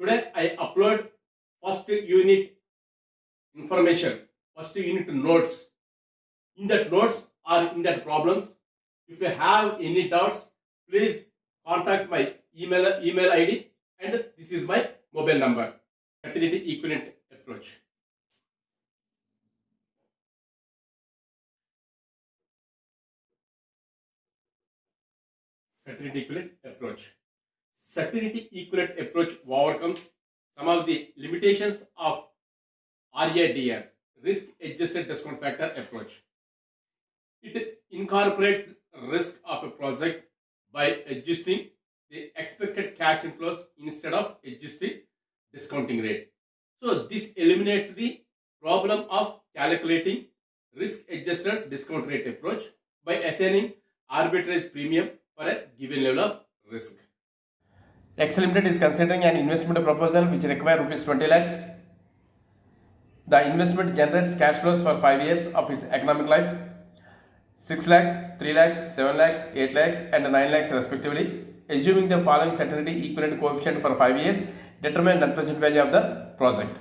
Today I upload first unit information, first unit notes. In that notes or in that problems, if you have any doubts, please contact my email ID, and this is my mobile number. Continuity equivalent approach. Certainty equivalent approach. Certainty equivalent approach overcomes some of the limitations of RADR, risk adjusted discount factor approach. It incorporates risk of a project by adjusting the expected cash inflows instead of adjusting discounting rate. So this eliminates the problem of calculating risk adjusted discount rate approach by assigning arbitrage premium for a given level of risk. Excel Limited is considering an investment proposal which requires rupees 20 lakhs. The investment generates cash flows for 5 years of its economic life: 6 lakhs, 3 lakhs, 7 lakhs, 8 lakhs and 9 lakhs respectively. Assuming the following certainty equivalent coefficient for 5 years, determine net present value of the project.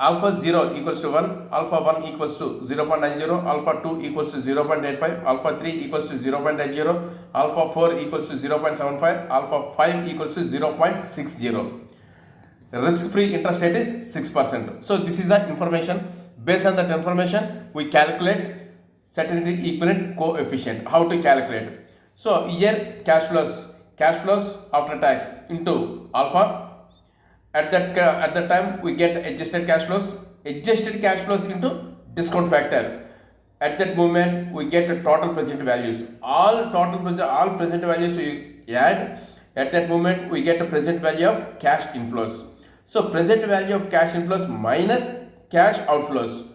Alpha 0 equals to 1, alpha 1 equals to 0.90, alpha 2 equals to 0.85, alpha 3 equals to 0.80, alpha 4 equals to 0.75, alpha 5 equals to 0.60. Risk-free interest rate is 6%. So this is the information. Based on that information, we calculate certainty equivalent coefficient. How to calculate? So here cash flows after tax into alpha. At that time we get adjusted cash flows into discount factor. At that moment we get total present values. All present values we add. At that moment we get a present value of cash inflows. So present value of cash inflows minus cash outflows.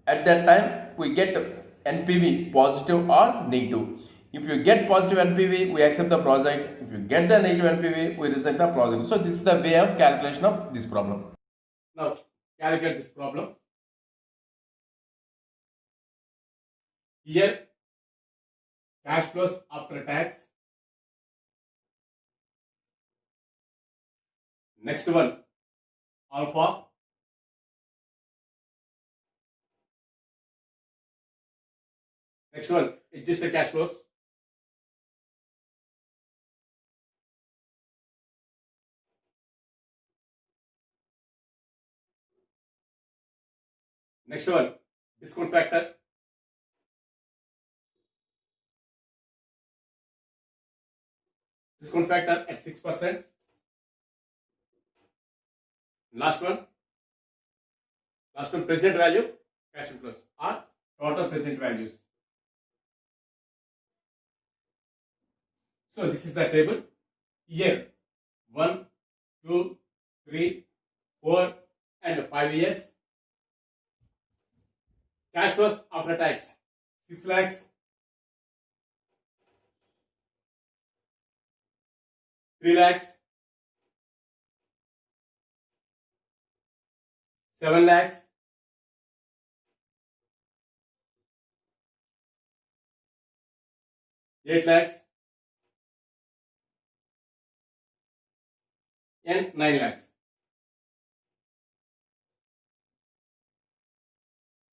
At that time we get NPV positive or negative. If you get positive NPV, we accept the project. If you get the negative NPV, we reject the project. So this is the way of calculation of this problem. Now calculate this problem. Here cash flows after tax. Next one, alpha. Next one, adjusted cash flows. Next one, discount factor. Discount factor at 6%. Last one, present value cash inflows or total present values. So this is the table. Here 1, 2, 3, 4 and 5 years. Cash flows after tax 6 lakhs, 3 lakhs, 7 lakhs, 8 lakhs and 9 lakhs.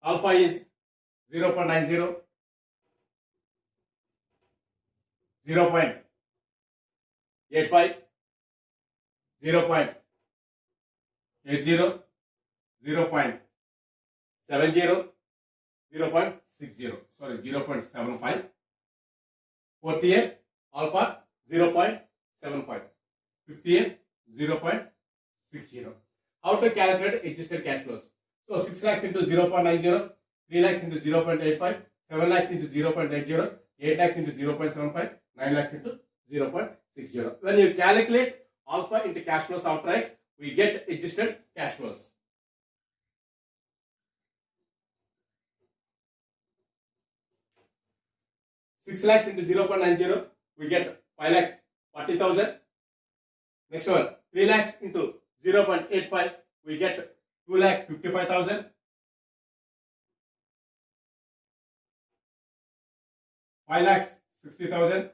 Alpha is 0.90, 0.85, 0.80, 0.70, 0.60, sorry 0.75. Fourth year alpha 0.75. Fifth year 0.60. How to calculate adjusted cash flows? So 6 lakhs into 0.90, 3 lakhs into 0.85, 7 lakhs into 0.80, 8 lakhs into 0.75, 9 lakhs into 0.60. When you calculate alpha into cash flows after tax, we get adjusted cash flows. Six lakhs into 0.90, we get 5 lakhs 40,000. Next one, 3 lakhs into 0.85, we get 2 lakh 55,000. 5 lakhs 60,000.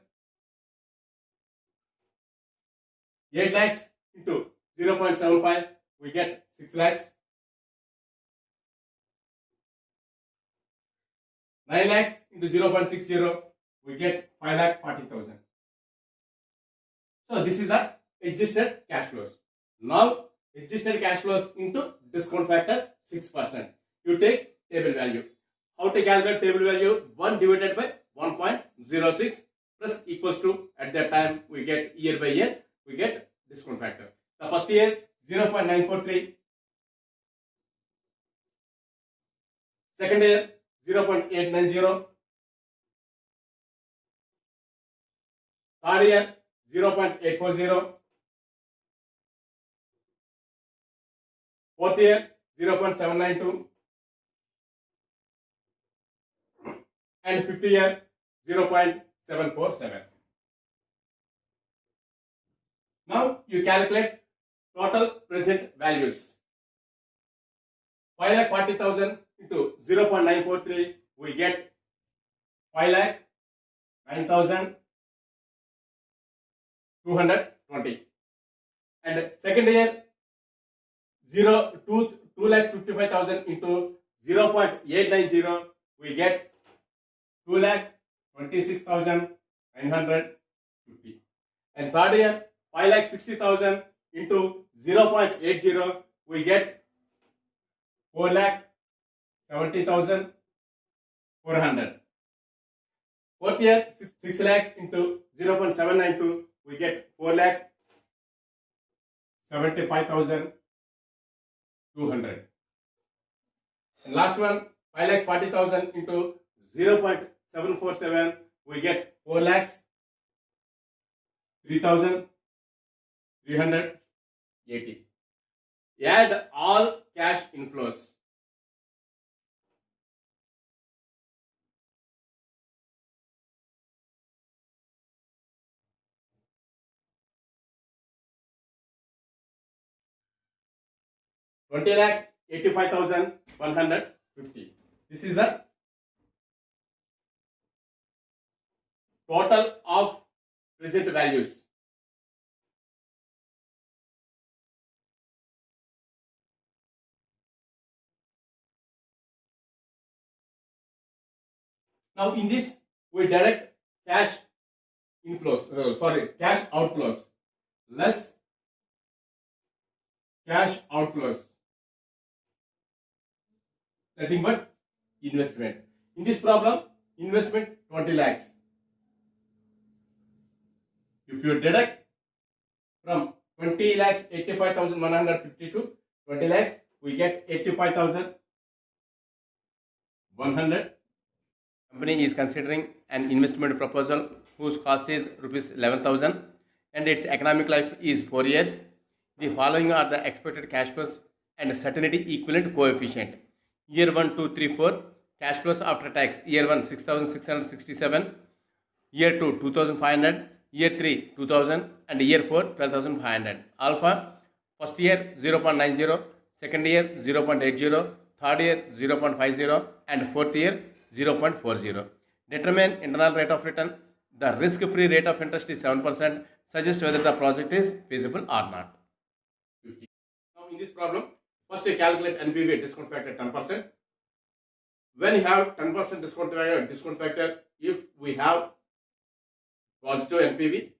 8 lakhs into 0.75, we get 6 lakhs. 9 lakhs into 0.60, we get 5 lakh 40,000. So this is the adjusted cash flows. Now adjusted cash flows into discount factor 6%. You take table value. How to calculate table value? 1 divided by 1.06 plus equals to, at that time we get year by year, we get discount factor. The first year 0.943, second year 0.890, third year 0.840, fourth year 0.792, and fifth year 0.747. Now you calculate total present values. 5,40,000 into 0.943, we get 5,09,220. And second year 2,55,000 into 0.890, we get 2,26,950. And third year 5,60,000 into 0.80, we get 4,70,400. Fourth year 6 lakhs into 0.792, we get 4,75,200. And last one 5,40,000 into 0.747, we get 4,03,380. Add all cash inflows. $20,85,150. This is the total of present values. Now in this we direct cash inflows, cash outflows less cash outflows, nothing but investment. In this problem, investment 20 lakhs. If you deduct from 20 lakhs 85,150 to 20 lakhs, we get 85,100. Company is considering an investment proposal whose cost is rupees 11,000 and its economic life is 4 years. The following are the expected cash flows and certainty equivalent coefficient. Year 1, 2, 3, 4 cash flows after tax. Year 1 6,667, year 2 2,500, year 3 2,000 and year 4 12,500. Alpha, first year 0.90, second year 0.80, third year 0.50 and fourth year 0.40. Determine internal rate of return. The risk-free rate of interest is 7%. Suggest whether the project is feasible or not. Now in this problem, first you calculate NPV discount factor 10%. When you have 10% discount factor, if we have positive NPV,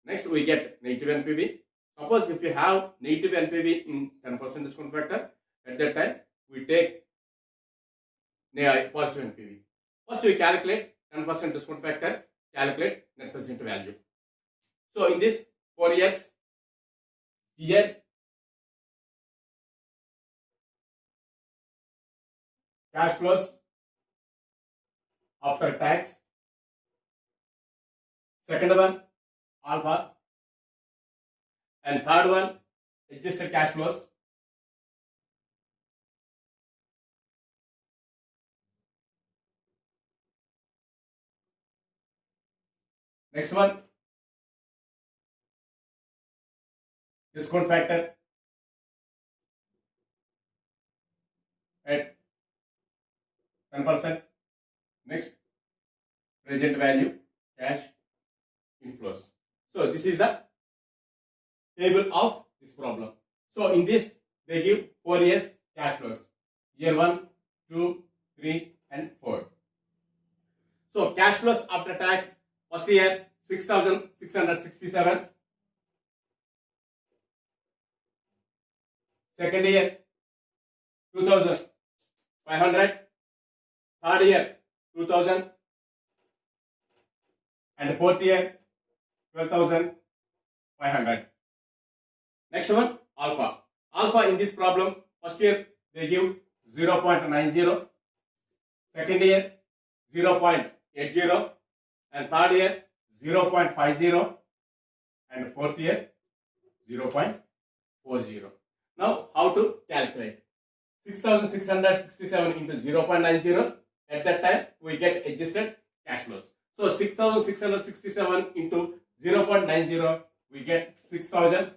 next we get negative NPV. Suppose if you have negative NPV in 10% discount factor, at that time we take positive NPV. First we calculate 10% discount factor, calculate net present value. So in this 4 years, here cash flows after tax, second one alpha, and third one adjusted cash flows. Next one discount factor at 10%. Next present value cash inflows. So this is the table of this problem. So in this, they give 4 years cash flows. Year 1, 2, 3 and 4. So cash flows after tax, first year 6,667. Second year 2,500. Third year 2,000. And fourth year 12,500. Next one, alpha. Alpha in this problem, first year they give 0.90. Second year 0.80. And third year 0.50. And fourth year 0.40. Now how to calculate? 6,667 into 0.90. At that time we get adjusted cash flows. So 6,667 into 0.90 we get 6,000.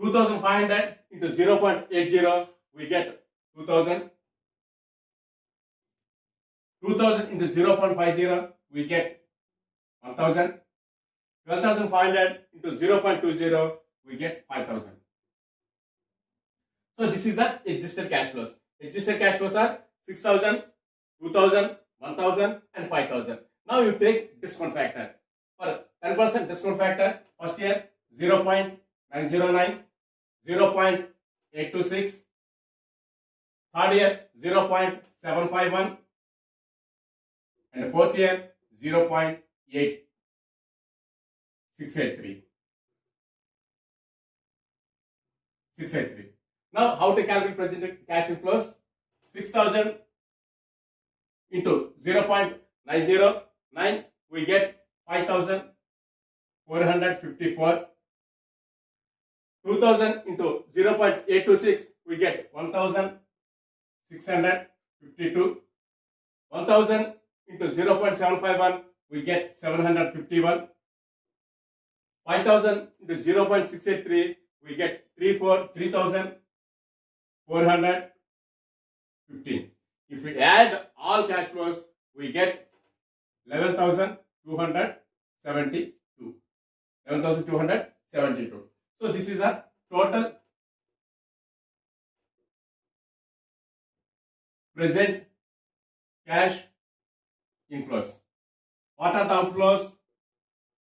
2,500 into 0.80 we get 2,000. 2,000 into 0.50 we get 1,000. 12,500 into 0.20 we get 5,000. So this is the adjusted cash flows. Adjusted cash flows are 6,000, 2,000, 1,000 and 5,000. Now you take discount factor. For 10% discount factor, first year 0.909, 0.826, third year 0.751 and fourth year 0.8683. 683. Now how to calculate present cash inflows? 6,000 into 0.909 we get 5,454. 2,000 into 0.826 we get 1,652. 1,000 into 0.751 we get 751. 5,000 into 0.683 we get 3,415. If we add all cash flows, we get 11,272. 11,272. So this is a total present cash inflows. What are the outflows?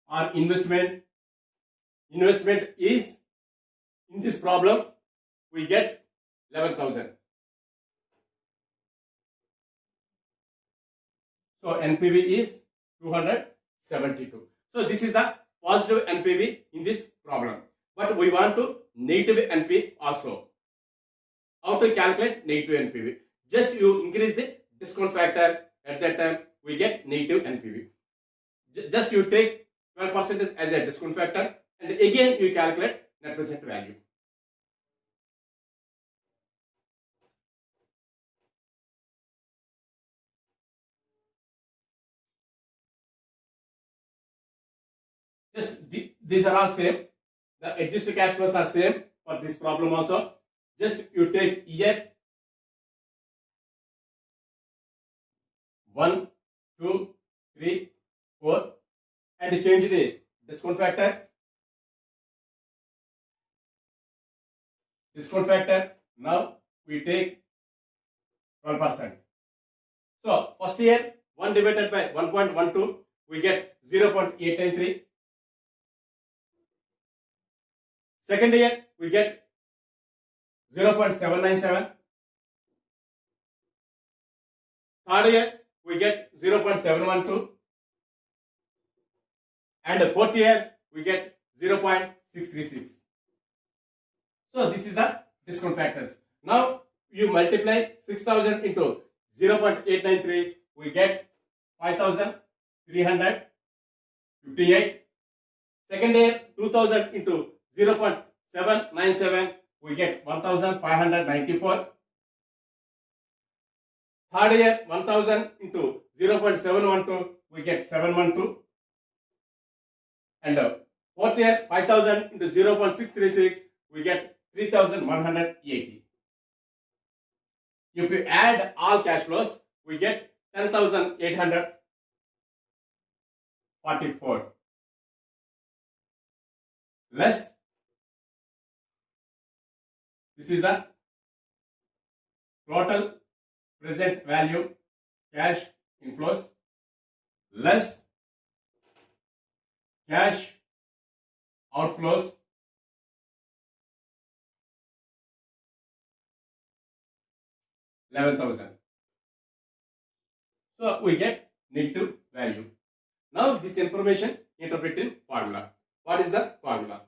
Or investment. Investment is, in this problem, we get 11,000. So NPV is 272. So this is the positive NPV in this problem. But we want to negative NPV also. How to calculate negative NPV? Just you increase the discount factor. At that time we get negative NPV. Just you take 12% as a discount factor and again you calculate net present value. Just these are all same. The adjusted cash flows are same for this problem also. Just you take year 1, 2, 3, 4 and change the discount factor. Discount factor, now we take 12%. So first year 1 divided by 1.12 we get 0.893. Second year we get 0.797. Third year we get 0.712. And the fourth year we get 0.636. So this is the discount factors. Now you multiply 6,000 into 0.893 we get 5,358. Second year 2,000 into 0.797 we get 1,594. Third year 1,000 into 0.712 we get 712. And fourth year 5,000 into 0.636 we get 3,180. If we add all cash flows we get 10,844 less This is the total present value cash inflows less cash outflows $11,000. So we get negative value. Now this information interpret in formula. What is the formula?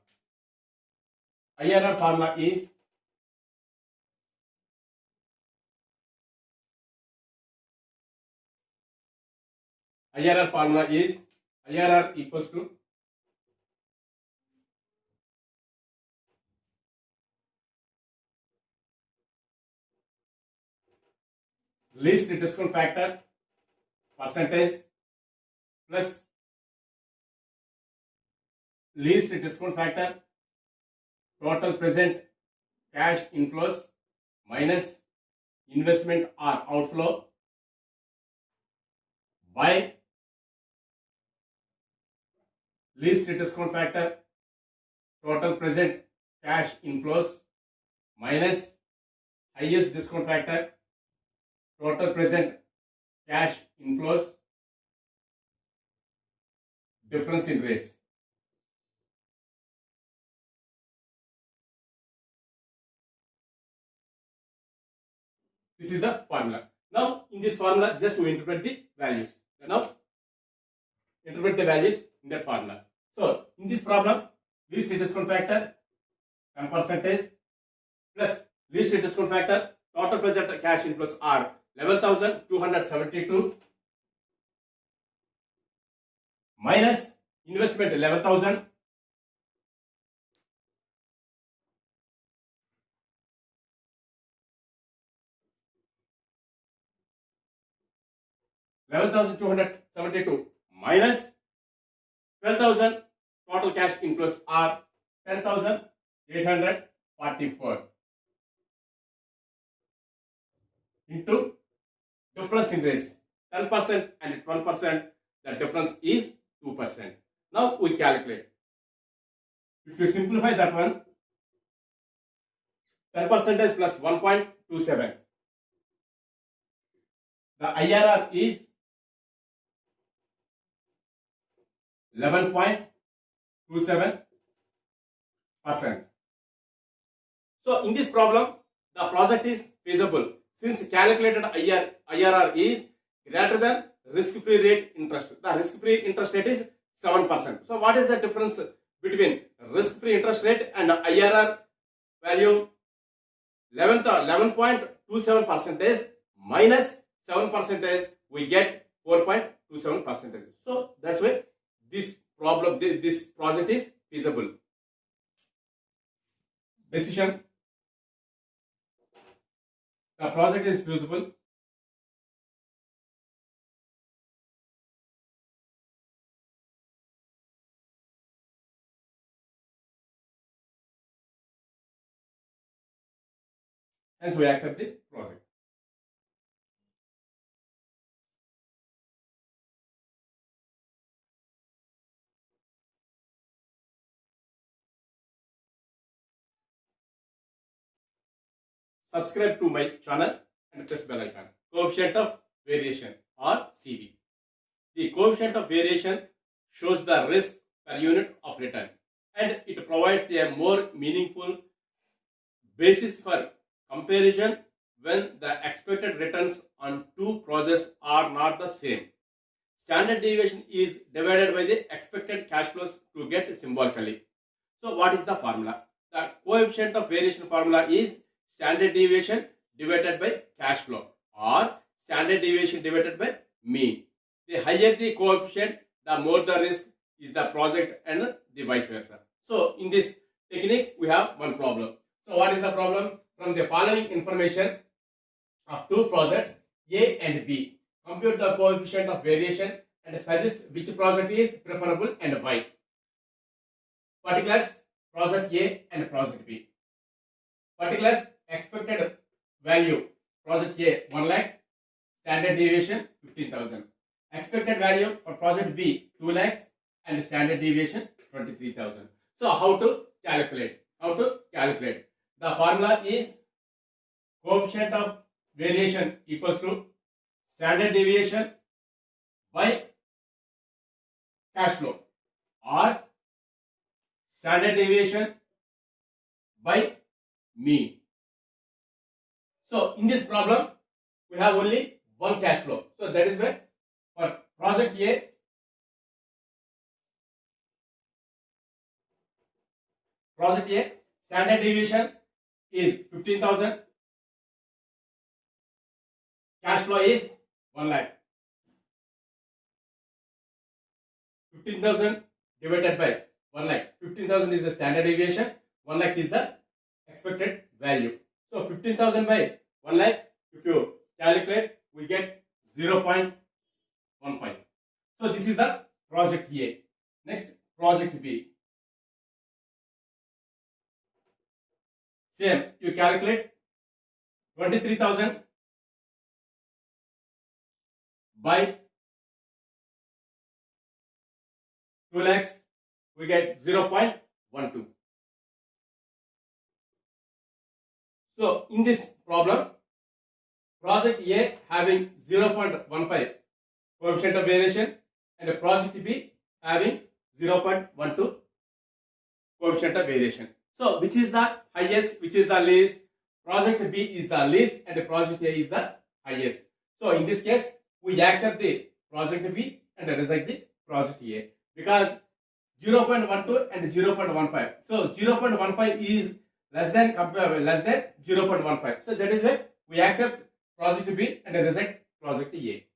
IRR formula is IRR equals to least discount factor percentage plus least discount factor total present cash inflows minus investment or outflow by least discount factor total present cash inflows minus highest discount factor total present cash inflows difference in rates. This is the formula. Now in this formula just we interpret the values. Now interpret the values in that formula. So in this problem least discount factor 10% plus least discount factor total present cash inflows are 11,272 minus investment 11,000 11,272 minus 12,000 total cash inflows are 10,844 into difference in rates 10% and 12%, the difference is 2%. Now we calculate. If you simplify that one, 10% plus 1.27. The IRR is 11.27%. So in this problem, the project is feasible since calculated IRR is greater than risk-free rate interest. The risk-free interest rate is 7%. So what is the difference between risk-free interest rate and IRR value? 11.27% minus 7%, we get 4.27%. So that's why this project is feasible. Decision: the project is feasible. Hence we accept the project. Subscribe to my channel and press bell icon. Coefficient of variation or CV. The coefficient of variation shows the risk per unit of return and it provides a more meaningful basis for comparison when the expected returns on two projects are not the same. Standard deviation is divided by the expected cash flows to get symbolically. So what is the formula? The coefficient of variation formula is standard deviation divided by cash flow or standard deviation divided by mean. The higher the coefficient, the more the risk is the project and the vice versa. So in this technique, we have one problem. So what is the problem? From the following information of two projects A and B, compute the coefficient of variation and suggest which project is preferable and why. Particulars: project A and project B. Particulars: expected value project A 1 lakh, standard deviation 15,000. Expected value for project B 2 lakhs and standard deviation 23,000. So how to calculate? The formula is coefficient of variation equals to standard deviation by cash flow, or standard deviation by mean. So in this problem, we have only one cash flow. So that is why for project A, standard deviation is 15,000. Cash flow is 1 lakh. 15,000 divided by 1 lakh. 15,000 is the standard deviation. 1 lakh is the expected value. So 15,000 by 1 lakh, if you calculate, we get 0.15. So this is the project A. Next, project B. Same, you calculate 23,000 by 2 lakhs, we get 0.12. So in this problem, project A having 0.15 coefficient of variation and a project B having 0.12 coefficient of variation. So which is the highest, which is the least? Project B is the least and project A is the highest. So in this case, we accept the project B and reject the project A, because 0.12 and 0.15. So 0.15 is less than 0.15. So that is why we accept project B and reject project A.